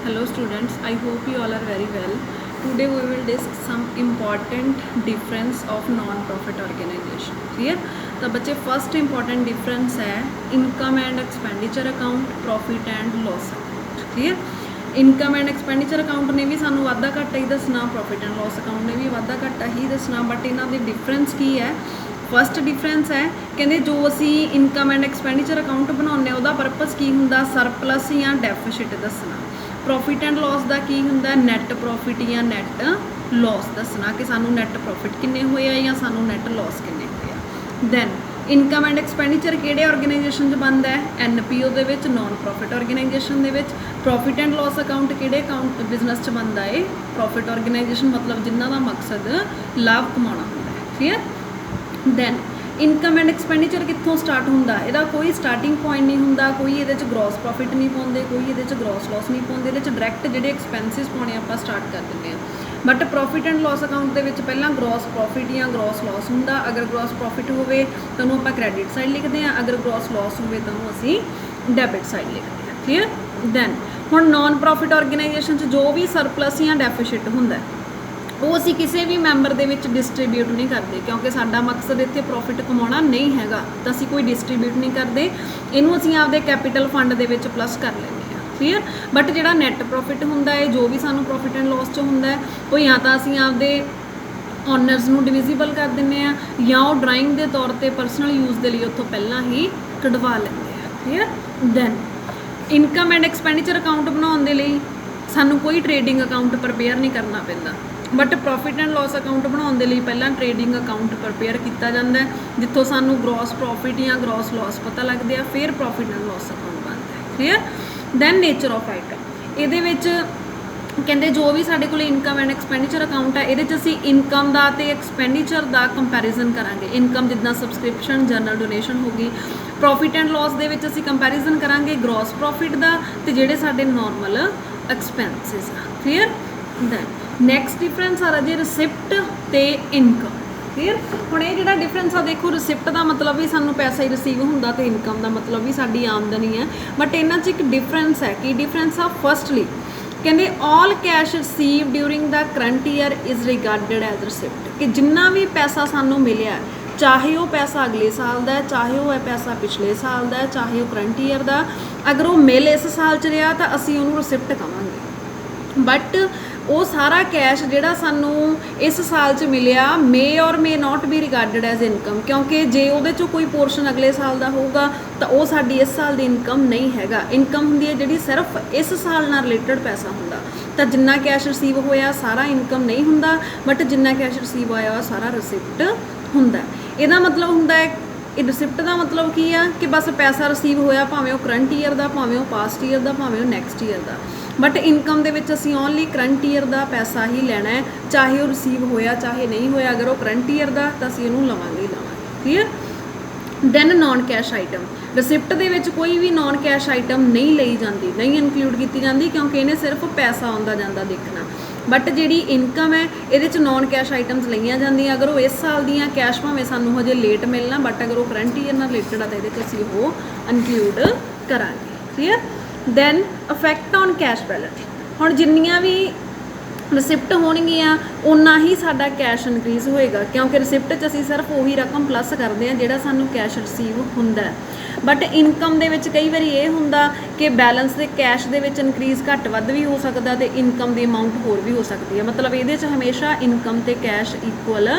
Hello students, I hope you all are very well. Today we will discuss some important difference of non-profit organization. Clear? तो बच्चे first important difference है income and expenditure account, profit and loss account. Clear? Income and expenditure account ਨੇ ਵੀ ਸਾਨੂੰ ਵਾਧਾ ਘਾਟਾ ਹੀ ਦੱਸਣਾ, profit and loss account ਨੇ ਵੀ ਵਾਧਾ ਘਾਟਾ ਹੀ ਦੱਸਣਾ, ਬਟ ਇਹਨਾਂ ਦੇ ਡਿਫਰੈਂਸ ਕੀ ਹੈ। ਫਸਟ ਡਿਫਰੈਂਸ ਹੈ ਕਹਿੰਦੇ ਜੋ ਅਸੀਂ ਇਨਕਮ ਐਂਡ ਐਕਸਪੈਂਡੀਚਰ ਅਕਾਊਂਟ ਬਣਾਉਂਦੇ ਉਹਦਾ ਪਰਪਸ ਕੀ ਹੁੰਦਾ, ਸਰਪਲਸ ਜਾਂ ਡੈਫੀਸਿਟ ਦੱਸਣਾ। ਪ੍ਰੋਫਿਟ ਐਂਡ ਲਾਸ ਦਾ ਕੀ ਹੁੰਦਾ, ਨੈਟ ਪ੍ਰੋਫਿਟ ਜਾਂ ਨੈਟ ਲਾਸ ਦੱਸਣਾ ਕਿ ਸਾਨੂੰ ਨੈਟ ਪ੍ਰੋਫਿਟ ਕਿੰਨੇ ਹੋਏ ਆ ਜਾਂ ਸਾਨੂੰ ਨੈਟ ਲਾਸ ਕਿੰਨੇ ਹੋਏ ਆ। ਦੈਨ ਇਨਕਮ ਐਂਡ ਐਕਸਪੈਂਡੀਚਰ ਕਿਹੜੇ ਆਰਗੇਨਾਈਜੇਸ਼ਨ 'ਚ ਬਣਦਾ ਹੈ, NPO ਦੇ ਵਿੱਚ, ਨੋਨ ਪ੍ਰੋਫਿਟ ਆਰਗੇਨਾਈਜੇਸ਼ਨ ਦੇ ਵਿੱਚ। ਪ੍ਰੋਫਿਟ ਐਂਡ ਲਾਸ ਅਕਾਊਂਟ ਕਿਹੜੇ ਅਕਾਊਂਟ ਬਿਜ਼ਨਸ 'ਚ ਬਣਦਾ ਹੈ, ਪ੍ਰੋਫਿਟ ਆਰਗੇਨਾਈਜੇਸ਼ਨ, ਮਤਲਬ ਜਿਨ੍ਹਾਂ ਦਾ ਮਕਸਦ ਲਾਭ ਕਮਾਉਣਾ ਹੁੰਦਾ ਹੈ। Clear. Then income and expenditure ਕਿੱਥੋਂ ਸਟਾਰਟ ਹੁੰਦਾ, ਇਹਦਾ ਕੋਈ ਸਟਾਰਟਿੰਗ ਪੁਆਇੰਟ ਨਹੀਂ ਹੁੰਦਾ, ਕੋਈ ਇਹਦੇ 'ਚ ਗ੍ਰੋਸ ਪ੍ਰੋਫਿਟ ਨਹੀਂ ਪਾਉਂਦੇ, ਕੋਈ ਇਹਦੇ 'ਚ ਗ੍ਰੋਸ ਲਾਸ ਨਹੀਂ ਪਾਉਂਦੇ, ਇਹਦੇ 'ਚ ਡਾਇਰੈਕਟ ਜਿਹੜੇ ਐਕਸਪੈਂਸਿਸ ਪਾਉਣੇ ਆਪਾਂ ਸਟਾਰਟ ਕਰ ਦਿੰਦੇ ਹਾਂ। But profit and loss account ਦੇ ਵਿੱਚ ਪਹਿਲਾਂ ਗ੍ਰੋਸ ਪ੍ਰੋਫਿਟ ਜਾਂ ਗ੍ਰੋਸ ਲਾਸ ਹੁੰਦਾ। ਅਗਰ ਗ੍ਰੋਸ ਪ੍ਰੋਫਿਟ ਹੋਵੇ ਤਾਂ ਉਹਨੂੰ ਆਪਾਂ ਕ੍ਰੈਡਿਟ ਸਾਈਡ ਲਿਖਦੇ ਹਾਂ, ਅਗਰ ਗ੍ਰੋਸ ਲਾਸ ਹੋਵੇ ਤਾਂ ਉਹਨੂੰ ਅਸੀਂ ਡੈਬਿਟ ਸਾਈਡ ਲਿਖਦੇ ਹਾਂ। ਕਲੀਅਰ। ਦੈਨ ਹੁਣ ਨੋਨ ਪ੍ਰੋਫਿਟ ਆਰਗੇਨਾਈਜੇਸ਼ਨ 'ਚ ਜੋ ਵੀ ਸਰਪਲਸ ਜਾਂ ਡੈਫੀਸਿਟ ਹੁੰਦਾ ਉਹ ਅਸੀਂ ਕਿਸੇ ਵੀ ਮੈਂਬਰ ਦੇ ਵਿੱਚ ਡਿਸਟਰੀਬਿਊਟ ਨਹੀਂ ਕਰਦੇ, ਕਿਉਂਕਿ ਸਾਡਾ ਮਕਸਦ ਇੱਥੇ ਪ੍ਰੋਫਿਟ ਕਮਾਉਣਾ ਨਹੀਂ ਹੈਗਾ, ਤਾਂ ਅਸੀਂ ਕੋਈ ਡਿਸਟਰੀਬਿਊਟ ਨਹੀਂ ਕਰਦੇ, ਇਹਨੂੰ ਅਸੀਂ ਆਪਦੇ ਕੈਪੀਟਲ ਫੰਡ ਦੇ ਵਿੱਚ ਪਲੱਸ ਕਰ ਲੈਂਦੇ ਹਾਂ। ਕਲੀਅਰ। ਬਟ ਜਿਹੜਾ ਨੈਟ ਪ੍ਰੋਫਿਟ ਹੁੰਦਾ ਹੈ, ਜੋ ਵੀ ਸਾਨੂੰ ਪ੍ਰੋਫਿਟ ਐਂਡ ਲਾਸ 'ਚ ਹੁੰਦਾ ਹੈ, ਉਹ ਜਾਂ ਤਾਂ ਅਸੀਂ ਆਪਦੇ ਓਨਰਸ ਨੂੰ ਡਿਵਿਜ਼ੀਬਲ ਕਰ ਦਿੰਦੇ ਹਾਂ ਜਾਂ ਉਹ ਡਰਾਇੰਗ ਦੇ ਤੌਰ 'ਤੇ ਪਰਸਨਲ ਯੂਜ਼ ਦੇ ਲਈ ਉੱਥੋਂ ਪਹਿਲਾਂ ਹੀ ਕਢਵਾ ਲੈਂਦੇ ਆ। Clear. Then income and expenditure account ਬਣਾਉਣ ਦੇ ਲਈ ਸਾਨੂੰ ਕੋਈ ਟ੍ਰੇਡਿੰਗ ਅਕਾਊਂਟ ਪ੍ਰਪੇਅਰ ਨਹੀਂ ਕਰਨਾ ਪੈਂਦਾ, but profit and loss account ਬਣਾਉਣ ਦੇ ਲਈ ਪਹਿਲਾਂ ਟ੍ਰੇਡਿੰਗ ਅਕਾਊਂਟ ਪ੍ਰਪੇਅਰ ਕੀਤਾ ਜਾਂਦਾ ਹੈ, ਜਿੱਥੋਂ ਸਾਨੂੰ ਗ੍ਰੋਸ ਪ੍ਰੋਫਿਟ ਜਾਂ ਗ੍ਰੋਸ ਲਾਸ ਪਤਾ ਲੱਗਦੇ ਆ, ਫਿਰ ਪ੍ਰੋਫਿਟ ਐਂਡ ਲਾਸ ਅਕਾਊਂਟ ਬਣਦਾ ਹੈ। Clear. Then nature of item, ਇਹਦੇ ਵਿੱਚ ਕਹਿੰਦੇ ਜੋ ਵੀ ਸਾਡੇ ਕੋਲ ਇਨਕਮ ਐਂਡ ਐਕਸਪੈਂਡੀਚਰ ਅਕਾਊਂਟ ਹੈ, ਇਹਦੇ 'ਚ ਅਸੀਂ ਇਨਕਮ ਦਾ ਅਤੇ ਐਕਸਪੈਂਡੀਚਰ ਦਾ ਕੰਪੈਰੀਜ਼ਨ ਕਰਾਂਗੇ। ਇਨਕਮ ਜਿੱਦਾਂ ਸਬਸਕ੍ਰਿਪਸ਼ਨ, ਜਨਰਲ ਡੋਨੇਸ਼ਨ ਹੋ ਗਈ। ਪ੍ਰੋਫਿਟ ਐਂਡ ਲਾਸ ਦੇ ਵਿੱਚ ਅਸੀਂ ਕੰਪੈਰੀਜ਼ਨ ਕਰਾਂਗੇ ਗ੍ਰੋਸ ਪ੍ਰੋਫਿਟ ਦਾ ਅਤੇ ਜਿਹੜੇ ਸਾਡੇ ਨੋਰਮਲ ਐਕਸਪੈਂਸਿਸ ਆ। ਕਲੀਅਰ। ਦੈਨ ਨੈਕਸਟ ਡਿਫਰੈਂਸ ਆ ਰਾਜੇ ਰਿਸਿਪਟ ਅਤੇ ਇਨਕਮ। ਕਲੀਅਰ। ਹੁਣ ਇਹ ਜਿਹੜਾ ਡਿਫਰੈਂਸ ਆ ਦੇਖੋ, ਰਿਸਿਪਟ ਦਾ ਮਤਲਬ ਵੀ ਸਾਨੂੰ ਪੈਸਾ ਹੀ ਰਿਸੀਵ ਹੁੰਦਾ ਅਤੇ ਇਨਕਮ ਦਾ ਮਤਲਬ ਵੀ ਸਾਡੀ ਆਮਦਨੀ ਹੈ, ਬਟ ਇਹਨਾਂ 'ਚ ਇੱਕ ਡਿਫਰੈਂਸ ਹੈ। ਕੀ ਡਿਫਰੈਂਸ ਆ? ਫਸਟਲੀ ਕਹਿੰਦੇ all cash receive during the current year is regarded as receipt, ਕਿ ਜਿੰਨਾ ਵੀ ਪੈਸਾ ਸਾਨੂੰ ਮਿਲਿਆ, ਚਾਹੇ ਉਹ ਪੈਸਾ ਅਗਲੇ ਸਾਲ ਦਾ ਹੈ, ਚਾਹੇ ਉਹ ਪੈਸਾ ਪਿਛਲੇ ਸਾਲ ਦਾ ਹੈ, ਚਾਹੇ ਉਹ ਕਰੰਟ ਈਅਰ ਦਾ, ਅਗਰ ਉਹ ਮਿਲ ਇਸ ਸਾਲ 'ਚ ਰਿਹਾ ਤਾਂ ਅਸੀਂ ਉਹਨੂੰ ਰਿਸਿਪਟ ਕਹਾਂਗੇ। ਬਟ ਉਹ ਸਾਰਾ ਕੈਸ਼ ਜਿਹੜਾ ਸਾਨੂੰ ਇਸ ਸਾਲ 'ਚ ਮਿਲਿਆ ਮੇ ਔਰ ਮੇ ਨਾਟ ਬੀ ਰਿਗਾਰਡਡ ਐਜ਼ ਇਨਕਮ, ਕਿਉਂਕਿ ਜੇ ਉਹਦੇ 'ਚੋਂ ਕੋਈ ਪੋਰਸ਼ਨ ਅਗਲੇ ਸਾਲ ਦਾ ਹੋਊਗਾ ਤਾਂ ਉਹ ਸਾਡੀ ਇਸ ਸਾਲ ਦੀ ਇਨਕਮ ਨਹੀਂ ਹੈਗਾ। ਇਨਕਮ ਹੁੰਦੀ ਹੈ ਜਿਹੜੀ ਸਿਰਫ ਇਸ ਸਾਲ ਨਾਲ ਰਿਲੇਟਡ ਪੈਸਾ ਹੁੰਦਾ, ਤਾਂ ਜਿੰਨਾ ਕੈਸ਼ ਰਿਸੀਵ ਹੋਇਆ ਸਾਰਾ ਇਨਕਮ ਨਹੀਂ ਹੁੰਦਾ, ਬਟ ਜਿੰਨਾ ਕੈਸ਼ ਰਿਸੀਵ ਹੋਇਆ ਉਹ ਸਾਰਾ ਰਿਸਿਪਟ ਹੁੰਦਾ। ਇਹਦਾ ਮਤਲਬ ਹੁੰਦਾ ਹੈ, ਇਹ ਰਿਸਿਪਟ ਦਾ ਮਤਲਬ ਕੀ ਆ ਕਿ ਬਸ ਪੈਸਾ ਰਿਸੀਵ ਹੋਇਆ, ਭਾਵੇਂ ਉਹ ਕਰੰਟ ਈਅਰ ਦਾ, ਭਾਵੇਂ ਉਹ ਪਾਸਟ ਈਅਰ ਦਾ, ਭਾਵੇਂ ਉਹ next year the. But income ਦੇ ਵਿੱਚ ਅਸੀਂ ਓਨਲੀ ਕਰੰਟ ਈਅਰ ਦਾ ਪੈਸਾ ਹੀ ਲੈਣਾ ਹੈ, ਚਾਹੇ ਉਹ ਰਿਸੀਵ ਹੋਇਆ ਚਾਹੇ ਨਹੀਂ ਹੋਇਆ। ਅਗਰ ਉਹ ਕਰੰਟ ਈਅਰ ਦਾ ਤਾਂ ਅਸੀਂ ਉਹਨੂੰ ਲਵਾਂਗੇ ਹੀ ਲਵਾਂਗੇ। Clear. Then non cash item, receipt ਦੇ ਵਿੱਚ ਕੋਈ ਵੀ ਨੋਨ ਕੈਸ਼ ਆਈਟਮ ਨਹੀਂ ਲਈ ਜਾਂਦੀ, ਨਹੀਂ ਇਨਕਲੂਡ ਕੀਤੀ ਜਾਂਦੀ, ਕਿਉਂਕਿ ਇਹਨੇ ਸਿਰਫ ਪੈਸਾ ਆਉਂਦਾ ਜਾਂਦਾ ਦੇਖਣਾ। ਬਟ ਜਿਹੜੀ ਇਨਕਮ ਹੈ ਇਹਦੇ 'ਚ ਨੋਨ ਕੈਸ਼ ਆਈਟਮਸ ਲਈਆਂ ਜਾਂਦੀਆਂ, ਅਗਰ ਉਹ ਇਸ ਸਾਲ ਦੀਆਂ ਕੈਸ਼ ਭਾਵੇਂ ਸਾਨੂੰ ਹਜੇ ਲੇਟ ਮਿਲਣਾ, ਬਟ ਅਗਰ ਉਹ ਕਰੰਟ ਈਅਰ ਨਾਲ ਰਿਲੇਟਡ ਆ ਤਾਂ ਇਹਦੇ 'ਚ ਅਸੀਂ ਉਹ ਇਨਕਲੂਡ ਕਰਾਂਗੇ। Clear. Then effect on cash balance, ਹੁਣ ਜਿੰਨੀਆਂ ਵੀ ਰਿਸਿਪਟ ਹੋਣਗੀਆਂ ਓਨਾ ਹੀ ਸਾਡਾ ਕੈਸ਼ ਇਨਕਰੀਜ਼ ਹੋਏਗਾ, ਕਿਉਂਕਿ ਰਿਸਿਪਟ 'ਚ ਅਸੀਂ ਸਿਰਫ ਉਹੀ ਰਕਮ ਪਲੱਸ ਕਰਦੇ ਹਾਂ ਜਿਹੜਾ ਸਾਨੂੰ ਕੈਸ਼ ਰਿਸੀਵ ਹੁੰਦਾ। ਬਟ ਇਨਕਮ ਦੇ ਵਿੱਚ ਕਈ ਵਾਰੀ ਇਹ ਹੁੰਦਾ ਕਿ ਬੈਲੈਂਸ ਦੇ ਕੈਸ਼ ਦੇ ਵਿੱਚ ਇਨਕਰੀਜ਼ ਘੱਟ ਵੱਧ ਵੀ ਹੋ ਸਕਦਾ ਅਤੇ ਇਨਕਮ ਦੀ ਅਮਾਊਂਟ ਹੋਰ ਵੀ ਹੋ ਸਕਦੀ ਹੈ, ਮਤਲਬ ਇਹਦੇ 'ਚ ਹਮੇਸ਼ਾ ਇਨਕਮ ਅਤੇ ਕੈਸ਼ ਇਕੁਅਲ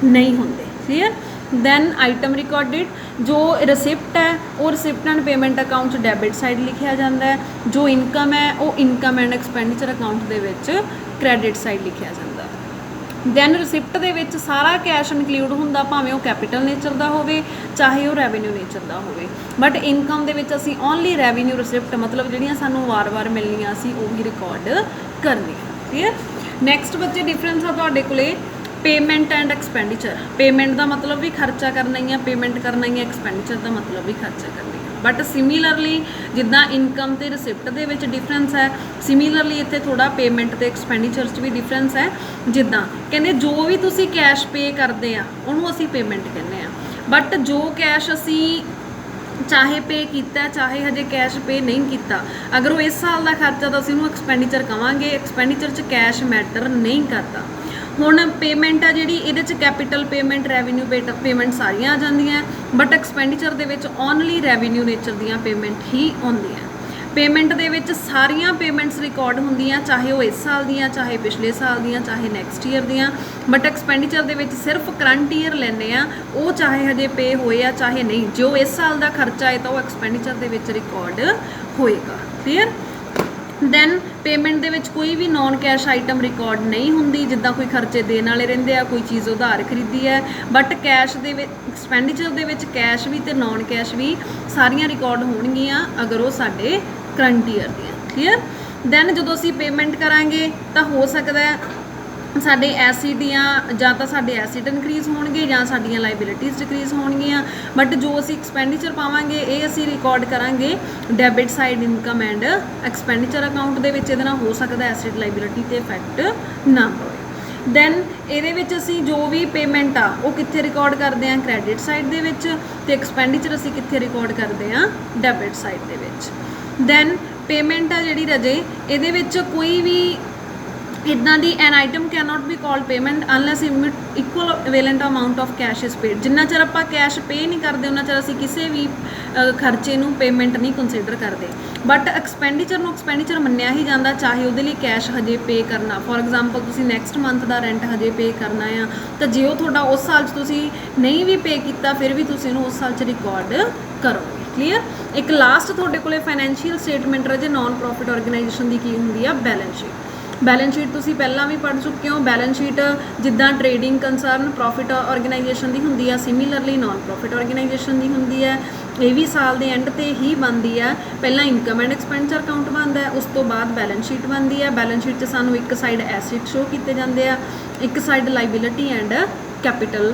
ਨਹੀਂ ਹੁੰਦੇ। ਕਲੀਅਰ। ਦੈਨ ਆਈਟਮ ਰਿਕਾਰਡਿਡ, ਜੋ ਰਿਸਿਪਟ ਹੈ ਉਹ ਰਿਸਿਪਟ ਐਂਡ ਪੇਮੈਂਟ ਅਕਾਊਂਟ 'ਚ ਡੈਬਿਟ ਸਾਈਡ ਲਿਖਿਆ ਜਾਂਦਾ ਹੈ, ਜੋ ਇਨਕਮ ਹੈ ਉਹ ਇਨਕਮ ਐਂਡ ਐਕਸਪੈਂਡੀਚਰ ਅਕਾਊਂਟ ਦੇ ਵਿੱਚ ਕ੍ਰੈਡਿਟ ਸਾਈਡ ਲਿਖਿਆ ਜਾਂਦਾ। ਦੈਨ ਰਿਸਿਪਟ ਦੇ ਵਿੱਚ ਸਾਰਾ ਕੈਸ਼ ਇਨਕਲੂਡ ਹੁੰਦਾ, ਭਾਵੇਂ ਉਹ ਕੈਪੀਟਲ ਨੇਚਰ ਦਾ ਹੋਵੇ ਚਾਹੇ ਉਹ ਰੈਵਨਿਊ ਨੇਚਰ ਦਾ ਹੋਵੇ। ਬਟ ਇਨਕਮ ਦੇ ਵਿੱਚ ਅਸੀਂ ਓਨਲੀ ਰੈਵਨਿਊ ਰਿਸਿਪਟ, ਮਤਲਬ ਜਿਹੜੀਆਂ ਸਾਨੂੰ ਵਾਰ-ਵਾਰ ਮਿਲਣੀਆਂ ਅਸੀਂ ਉਹੀ ਰਿਕਾਰਡ ਕਰਨੀ। ਕਲੀਅਰ। ਨੈਕਸਟ ਬੱਚੇ ਡਿਫਰੈਂਸ ਆ ਤੁਹਾਡੇ ਕੋਲੇ ਪੇਮੈਂਟ ਐਂਡ ਐਕਸਪੈਂਡੀਚਰ। ਪੇਮੈਂਟ ਦਾ ਮਤਲਬ ਵੀ ਖਰਚਾ ਕਰਨਾ ਹੀ ਆ, ਪੇਮੈਂਟ ਕਰਨਾ ਹੀ ਆ, ਐਕਸਪੈਂਡੀਚਰ ਦਾ ਮਤਲਬ ਵੀ ਖਰਚਾ ਕਰਨਾ ਹੀ ਆ। ਬਟ ਸਿਮਿਲਰਲੀ ਜਿੱਦਾਂ ਇਨਕਮ ਅਤੇ ਰਿਸਿਪਟ ਦੇ ਵਿੱਚ ਡਿਫਰੈਂਸ ਹੈ, ਸਿਮਿਲਰਲੀ ਇੱਥੇ ਥੋੜ੍ਹਾ ਪੇਮੈਂਟ ਅਤੇ ਐਕਸਪੈਂਡੀਚਰ 'ਚ ਵੀ ਡਿਫਰੈਂਸ ਹੈ। ਜਿੱਦਾਂ ਕਹਿੰਦੇ ਜੋ ਵੀ ਤੁਸੀਂ ਕੈਸ਼ ਪੇ ਕਰਦੇ ਆ ਉਹਨੂੰ ਅਸੀਂ ਪੇਮੈਂਟ ਕਹਿੰਦੇ ਆ, ਬਟ ਜੋ ਕੈਸ਼ ਅਸੀਂ ਚਾਹੇ ਪੇ ਕੀਤਾ ਚਾਹੇ ਹਜੇ ਕੈਸ਼ ਪੇ ਨਹੀਂ ਕੀਤਾ, ਅਗਰ ਉਹ ਇਸ ਸਾਲ ਦਾ ਖਰਚਾ ਤਾਂ ਅਸੀਂ ਉਹਨੂੰ ਐਕਸਪੈਂਡੀਚਰ ਕਵਾਂਗੇ। ਐਕਸਪੈਂਡੀਚਰ 'ਚ ਕੈਸ਼ ਮੈਟਰ ਨਹੀਂ ਕਰਦਾ। ਹੁਣ ਪੇਮੈਂਟ ਆ ਜਿਹੜੀ ਇਹਦੇ 'ਚ ਕੈਪੀਟਲ ਪੇਮੈਂਟ, ਰੈਵਨਿਊ ਪੇਮੈਂਟ ਸਾਰੀਆਂ ਆ ਜਾਂਦੀਆਂ, ਬਟ ਐਕਸਪੈਂਡੀਚਰ ਦੇ ਵਿੱਚ ਓਨਲੀ ਰੈਵਨਿਊ ਨੇਚਰ ਦੀਆਂ ਪੇਮੈਂਟ ਹੀ ਆਉਂਦੀਆਂ। ਪੇਮੈਂਟ ਦੇ ਵਿੱਚ ਸਾਰੀਆਂ ਪੇਮੈਂਟਸ ਰਿਕਾਰਡ ਹੁੰਦੀਆਂ, ਚਾਹੇ ਉਹ ਇਸ ਸਾਲ ਦੀਆਂ, ਚਾਹੇ ਪਿਛਲੇ ਸਾਲ ਦੀਆਂ, ਚਾਹੇ ਨੈਕਸਟ ਈਅਰ ਦੀਆਂ, ਬਟ ਐਕਸਪੈਂਡੀਚਰ ਦੇ ਵਿੱਚ ਸਿਰਫ ਕਰੰਟ ਈਅਰ ਲੈਂਦੇ ਆ, ਉਹ ਚਾਹੇ ਹਜੇ ਪੇ ਹੋਏ ਆ ਚਾਹੇ ਨਹੀਂ। ਜੋ ਇਸ ਸਾਲ ਦਾ ਖਰਚਾ ਹੈ ਤਾਂ ਉਹ ਐਕਸਪੈਂਡੀਚਰ ਦੇ ਵਿੱਚ ਰਿਕਾਰਡ ਹੋਏਗਾ। ਕਲੀਅਰ। ਦੈਨ ਪੇਮੈਂਟ ਦੇ ਵਿੱਚ ਕੋਈ ਵੀ ਨੌਨ ਕੈਸ਼ ਆਈਟਮ ਰਿਕਾਰਡ ਨਹੀਂ ਹੁੰਦੀ, ਜਿੱਦਾਂ ਕੋਈ ਖਰਚੇ ਦੇਣ ਵਾਲੇ ਰਹਿੰਦੇ ਆ, ਕੋਈ ਚੀਜ਼ ਉਧਾਰ ਖਰੀਦੀ ਹੈ, ਬਟ ਕੈਸ਼ ਦੇ ਵਿੱਚ ਐਕਸਪੈਂਡੀਚਰ ਦੇ ਵਿੱਚ ਕੈਸ਼ ਵੀ ਤੇ ਨੌਨ ਕੈਸ਼ ਵੀ ਸਾਰੀਆਂ ਰਿਕਾਰਡ ਹੋਣਗੀਆਂ ਅਗਰ ਉਹ ਸਾਡੇ ਕਰੰਟ ਈਅਰ ਦੀਆਂ। ਕਲੀਅਰ। ਦੈਨ ਜਦੋਂ ਅਸੀਂ ਪੇਮੈਂਟ ਕਰਾਂਗੇ ਤਾਂ ਹੋ ਸਕਦਾ ਹੈ ਸਾਡੇ ਐਸਿਡ ਜਾਂ ਤਾਂ ਸਾਡੇ ਐਸਿਡ ਇਨਕਰੀਜ਼ ਹੋਣਗੇ ਜਾਂ ਸਾਡੀਆਂ ਲਾਇਬਿਲਿਟੀਜ਼ ਡਿਕਰੀਜ਼ ਹੋਣਗੀਆਂ, ਬਟ ਜੋ ਅਸੀਂ ਐਕਸਪੈਂਡੀਚਰ ਪਾਵਾਂਗੇ ਇਹ ਅਸੀਂ ਰਿਕਾਰਡ ਕਰਾਂਗੇ debit side income and expenditure account ਦੇ ਵਿੱਚ। ਇਹਦੇ ਨਾਲ ਹੋ ਸਕਦਾ ਐਸਿਡ ਲਾਇਬਿਲਿਟੀ ਤੇ ਇਫੈਕਟ ਨਾ ਹੋਵੇ। ਦੈਨ ਇਹਦੇ ਵਿੱਚ ਅਸੀਂ ਜੋ ਵੀ ਪੇਮੈਂਟ ਆ ਉਹ ਕਿੱਥੇ ਰਿਕਾਰਡ ਕਰਦੇ ਹਾਂ, ਕ੍ਰੈਡਿਟ ਸਾਈਡ ਦੇ ਵਿੱਚ, ਤੇ ਐਕਸਪੈਂਡੀਚਰ ਅਸੀਂ ਕਿੱਥੇ ਰਿਕਾਰਡ ਕਰਦੇ ਹਾਂ, ਡੈਬਿਟ ਸਾਈਡ ਦੇ ਵਿੱਚ। ਦੈਨ ਪੇਮੈਂਟ ਆ ਜਿਹੜੀ ਰਜੇ, ਇਹਦੇ ਵਿੱਚ ਕੋਈ ਵੀ ਇੱਦਾਂ ਦੀ an item can not be called payment unless equal equivalent amount of cash is paid. ਜਿੰਨਾ ਚਿਰ ਆਪਾਂ ਕੈਸ਼ ਪੇ ਨਹੀਂ ਕਰਦੇ ਉਹਨਾਂ ਚਿਰ ਅਸੀਂ ਕਿਸੇ ਵੀ ਖਰਚੇ ਨੂੰ ਪੇਮੈਂਟ ਨਹੀਂ ਕੰਸੀਡਰ ਕਰਦੇ, ਬਟ ਐਕਸਪੈਂਡੀਚਰ ਨੂੰ ਐਕਸਪੈਂਡੀਚਰ ਮੰਨਿਆ ਹੀ ਜਾਂਦਾ, ਚਾਹੇ ਉਹਦੇ ਲਈ ਕੈਸ਼ ਹਜੇ ਪੇ ਕਰਨਾ। ਫੋਰ ਐਗਜ਼ਾਮਪਲ ਤੁਸੀਂ ਨੈਕਸਟ ਮੰਥ ਦਾ ਰੈਂਟ ਹਜੇ ਪੇ ਕਰਨਾ ਆ, ਤਾਂ ਜੇ ਉਹ ਤੁਹਾਡਾ ਉਸ ਸਾਲ 'ਚ ਤੁਸੀਂ ਨਹੀਂ ਵੀ ਪੇ ਕੀਤਾ ਫਿਰ ਵੀ ਤੁਸੀਂ ਇਹਨੂੰ ਉਸ ਸਾਲ 'ਚ ਰਿਕਾਰਡ ਕਰੋਗੇ। ਕਲੀਅਰ। ਇੱਕ ਲਾਸਟ ਤੁਹਾਡੇ ਕੋਲੇ ਫਾਈਨੈਂਸ਼ੀਅਲ ਸਟੇਟਮੈਂਟ ਰਜੇ ਨੌਨ ਪ੍ਰੋਫਿਟ ਆਰਗੇਨਾਈਜੇਸ਼ਨ ਦੀ ਕੀ ਹੁੰਦੀ ਆ, ਬੈਲੈਂਸ ਸ਼ੀਟ। ਬੈਲੈਂਸ ਸ਼ੀਟ ਤੁਸੀਂ ਪਹਿਲਾਂ ਵੀ ਪੜ੍ਹ ਚੁੱਕੇ ਹੋ। ਬੈਲੈਂਸ ਸ਼ੀਟ ਜਿੱਦਾਂ ਟ੍ਰੇਡਿੰਗ ਕੰਸਰਨ ਪ੍ਰੋਫਿਟ ਆਰਗੇਨਾਈਜੇਸ਼ਨ ਦੀ ਹੁੰਦੀ ਆ, ਸਿਮਿਲਰਲੀ ਨੌਨ ਪ੍ਰੋਫਿਟ ਆਰਗੇਨਾਈਜੇਸ਼ਨ ਦੀ ਹੁੰਦੀ ਹੈ। ਇਹ ਵੀ ਸਾਲ ਦੇ ਐਂਡ ਤੇ ਹੀ ਬਣਦੀ ਹੈ। ਪਹਿਲਾਂ ਇਨਕਮ ਐਂਡ ਐਕਸਪੈਂਡੀਚਰ ਅਕਾਊਂਟ ਬਣਦਾ ਹੈ, ਉਸ ਤੋਂ ਬਾਅਦ ਬੈਲੈਂਸ ਸ਼ੀਟ ਬਣਦੀ ਹੈ। ਬੈਲੈਂਸ ਸ਼ੀਟ 'ਚ ਸਾਨੂੰ ਇੱਕ ਸਾਈਡ ਐਸਿਡ ਸ਼ੋ ਕੀਤੇ ਜਾਂਦੇ ਆ, ਇੱਕ side liability and capital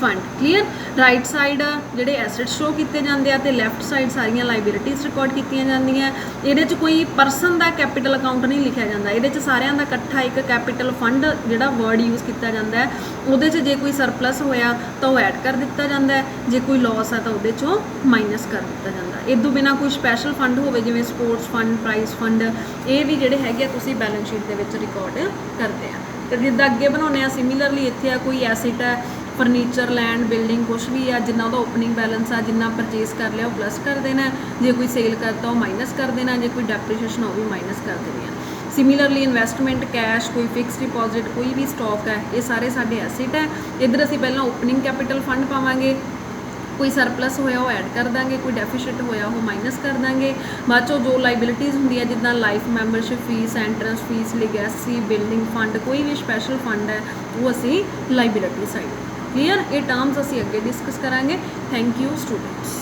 fund. Clear. Right side ਜਿਹੜੇ ਐਸਿਡ ਸ਼ੋ ਕੀਤੇ ਜਾਂਦੇ ਆ ਤੇ ਲੈਫਟ ਸਾਈਡ ਸਾਰੀਆਂ ਲਾਇਬਿਲਿਟੀਜ਼ ਰਿਕਾਰਡ ਕੀਤੀਆਂ ਜਾਂਦੀਆਂ। ਇਹਦੇ 'ਚ ਕੋਈ ਪਰਸਨ ਦਾ ਕੈਪੀਟਲ ਅਕਾਊਂਟ ਨਹੀਂ ਲਿਖਿਆ ਜਾਂਦਾ, ਇਹਦੇ 'ਚ ਸਾਰਿਆਂ ਦਾ ਇਕੱਠਾ ਇੱਕ ਕੈਪੀਟਲ ਫੰਡ ਜਿਹੜਾ ਵਰਡ ਯੂਜ਼ ਕੀਤਾ ਜਾਂਦਾ ਹੈ, ਉਹਦੇ 'ਚ ਜੇ ਕੋਈ ਸਰਪਲਸ ਹੋਇਆ ਤਾਂ ਉਹ ਐਡ ਕਰ ਦਿੱਤਾ ਜਾਂਦਾ ਹੈ, ਜੇ ਕੋਈ ਲਾਸ ਹੈ ਤਾਂ ਉਹਦੇ 'ਚੋਂ ਮਾਈਨਸ ਕਰ ਦਿੱਤਾ ਜਾਂਦਾ। ਇਹ ਤੋਂ ਬਿਨਾਂ ਕੋਈ ਸਪੈਸ਼ਲ ਫੰਡ ਹੋਵੇ ਜਿਵੇਂ ਸਪੋਰਟਸ ਫੰਡ, ਪ੍ਰਾਈਜ਼ ਫੰਡ, ਇਹ ਵੀ ਜਿਹੜੇ ਹੈਗੇ ਆ ਤੁਸੀਂ ਬੈਲੈਂਸ ਸ਼ੀਟ ਦੇ ਵਿੱਚ ਰਿਕਾਰਡ ਕਰਦੇ ਆ। ਤੇ ਜਿੱਦਾਂ ਅੱਗੇ ਬਣਾਉਂਦੇ ਆ ਸਿਮਿਲਰਲੀ ਇੱਥੇ ਆ ਕੋਈ ਐਸਿਡ ਹੈ, ਫਰਨੀਚਰ, ਲੈਂਡ, ਬਿਲਡਿੰਗ, ਕੁਛ ਵੀ ਆ, ਜਿੰਨਾ ਉਹਦਾ ਓਪਨਿੰਗ ਬੈਲੈਂਸ ਆ, ਜਿੰਨਾ ਪਰਚੇਸ ਕਰ ਲਿਆ ਉਹ ਪਲੱਸ ਕਰ ਦੇਣਾ, ਜੇ ਕੋਈ ਸੇਲ ਕਰਤਾ ਉਹ ਮਾਈਨਸ ਕਰ ਦੇਣਾ, ਜੇ ਕੋਈ ਡੈਪਰੀਸ਼ੀਏਸ਼ਨ ਉਹ ਵੀ ਮਾਈਨਸ ਕਰ ਦੇਣੀ ਆ। ਸਿਮਿਲਰਲੀ ਇਨਵੈਸਟਮੈਂਟ, ਕੈਸ਼, ਕੋਈ ਫਿਕਸ ਡਿਪੋਜ਼ਿਟ, ਕੋਈ ਵੀ ਸਟਾਕ ਹੈ, ਇਹ ਸਾਰੇ ਸਾਡੇ ਐਸਿਡ ਹੈ। ਇੱਧਰ ਅਸੀਂ ਪਹਿਲਾਂ ਓਪਨਿੰਗ ਕੈਪੀਟਲ ਫੰਡ ਪਾਵਾਂਗੇ, ਕੋਈ ਸਰਪਲਸ ਹੋਇਆ ਉਹ ਐਡ ਕਰ ਦਾਂਗੇ, ਕੋਈ ਡੈਫੀਸ਼ੀਟ ਹੋਇਆ ਉਹ ਮਾਈਨਸ ਕਰ ਦਾਂਗੇ। ਬਾਅਦ 'ਚੋਂ ਜੋ ਲਾਇਬਿਲਿਟੀਜ਼ ਹੁੰਦੀ ਹੈ ਜਿੱਦਾਂ life membership fee, entrance fee, legacy, building fund, ਕੋਈ ਵੀ ਸਪੈਸ਼ਲ ਫੰਡ ਹੈ ਉਹ ਅਸੀਂ ਲਾਇਬਿਲਿਟੀ ਸਾਈਡ। ਕਲੀਅਰ। ਇਹ ਟਰਮਸ ਅਸੀਂ ਅੱਗੇ ਡਿਸਕਸ ਕਰਾਂਗੇ। Thank you students.